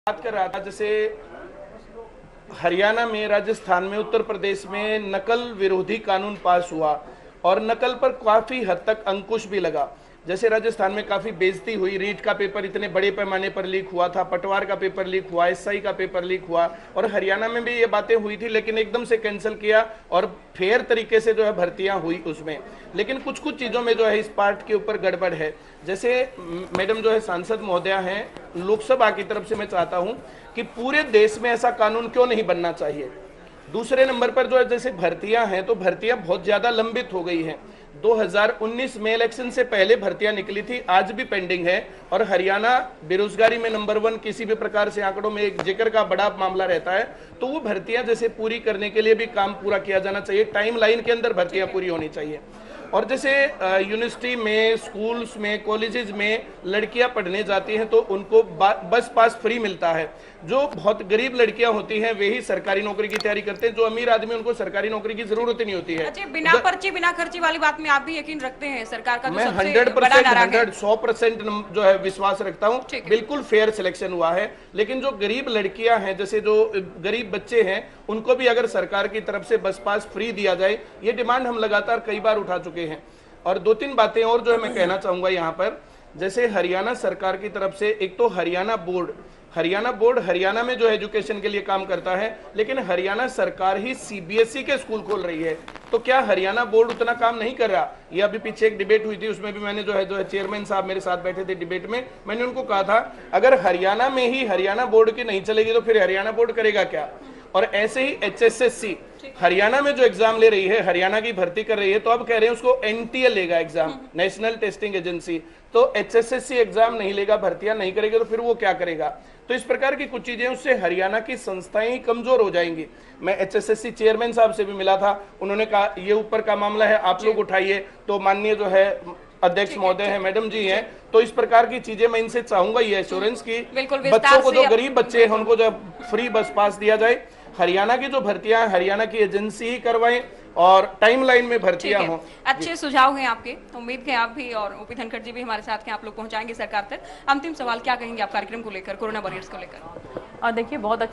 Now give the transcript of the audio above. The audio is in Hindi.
बात कर रहा था, जैसे हरियाणा में, राजस्थान में, उत्तर प्रदेश में नकल विरोधी कानून पास हुआ और नकल पर काफी हद तक अंकुश भी लगा। जैसे राजस्थान में काफी बेइज्जती हुई, रीट का पेपर इतने बड़े पैमाने पर लीक हुआ था, पटवार का पेपर लीक हुआ, एसआई का पेपर लीक हुआ और हरियाणा में भी ये बातें हुई थी, लेकिन एकदम से कैंसिल किया और फेयर तरीके से जो है भर्तियां हुई उसमें। लेकिन कुछ कुछ चीजों में जो है इस पार्ट के ऊपर गड़बड़ है। जैसे मैडम जो है सांसद महोदया हैं, लोकसभा की तरफ से मैं चाहता हूं कि पूरे देश में ऐसा कानून क्यों नहीं बनना चाहिए। दूसरे नंबर पर जो है जैसे भर्तियां हैं, तो भर्तियां बहुत ज्यादा लंबित हो गई हैं। 2019 में इलेक्शन से पहले भर्तियां निकली थी, आज भी पेंडिंग है। और हरियाणा बेरोजगारी में नंबर 1 किसी भी प्रकार से आंकड़ों में एक जिक्र का बड़ा मामला रहता है। तो वो भर्तियां जैसे पूरी करने के लिए भी काम पूरा किया जाना चाहिए, टाइम लाइन के अंदर भर्तियां पूरी होनी चाहिए। और जैसे यूनिवर्सिटी में, स्कूल्स में, कॉलेजेस में लड़कियां पढ़ने जाती हैं तो उनको बस पास फ्री मिलता है। जो बहुत गरीब लड़कियां होती हैं वे ही सरकारी नौकरी की तैयारी करते हैं, जो अमीर आदमी उनको सरकारी नौकरी की जरूरत ही नहीं होती है। अच्छा, बिना पर्ची बिना खर्ची वाली बात में आप भी यकीन रखते हैं? सरकार का मैं 100% जो है विश्वास रखता हूँ, बिल्कुल फेयर सिलेक्शन हुआ है। लेकिन जो गरीब लड़कियां हैं, जैसे जो गरीब बच्चे हैं, उनको भी अगर सरकार की तरफ से बस पास फ्री दिया जाए, ये डिमांड हम लगातार कई बार उठा चुके हैं। और 2-3 बातें और जो है मैं कहना चाहूंगा यहाँ पर। जैसे हरियाणा सरकार की तरफ से एक तो हरियाणा बोर्ड हरियाणा में जो एजुकेशन के लिए काम करता है, लेकिन हरियाणा सरकार ही सीबीएसई के स्कूल खोल रही है। तो क्या हरियाणा बोर्ड उतना काम नहीं कर रहा? ये अभी पीछे एक डिबेट हुई थी, उसमें भी मैंने जो है चेयरमैन साहब मेरे साथ बैठे थे डिबेट में, मैंने उनको कहा था अगर हरियाणा में ही हरियाणा बोर्ड की नहीं चलेगी तो फिर हरियाणा बोर्ड करेगा क्या? और ऐसे ही एचएसएससी हरियाणा में जो एग्जाम ले रही है, हरियाणा की भर्ती कर रही है, तो अब कह रहे हैं उसको एनटीए लेगा एग्जाम, नेशनल टेस्टिंग एजेंसी। तो एचएसएससी एग्जाम नहीं लेगा, भर्तियां नहीं करेगा, तो फिर वो क्या करेगा? तो इस प्रकार की कुछ चीजें, उससे हरियाणा की संस्थाएं ही कमजोर हो जाएंगी। मैं एचएसएससी चेयरमैन साहब से भी मिला था, उन्होंने कहा ये ऊपर का मामला है, आप लोग उठाइए। तो माननीय जो है अध्यक्ष महोदय है, मैडम जी हैं, तो इस प्रकार की चीजें मैं इनसे चाहूंगा ये एश्योरेंस की बच्चों को, जो गरीब बच्चे हैं उनको जब फ्री बस पास दिया जाए। हरियाणा की जो भर्तियां हरियाणा की एजेंसी ही करवाएं और टाइमलाइन में भर्तियां हों। अच्छे सुझाव हैं आपके, उम्मीद है आप भी और ओपी धनखड़ जी भी हमारे साथ हैं, आप लोग पहुंचाएंगे सरकार तक। अंतिम सवाल क्या कहेंगे आप कार्यक्रम को लेकर, कोरोना वॉरियर्स को लेकर? देखिए, बहुत अच्छी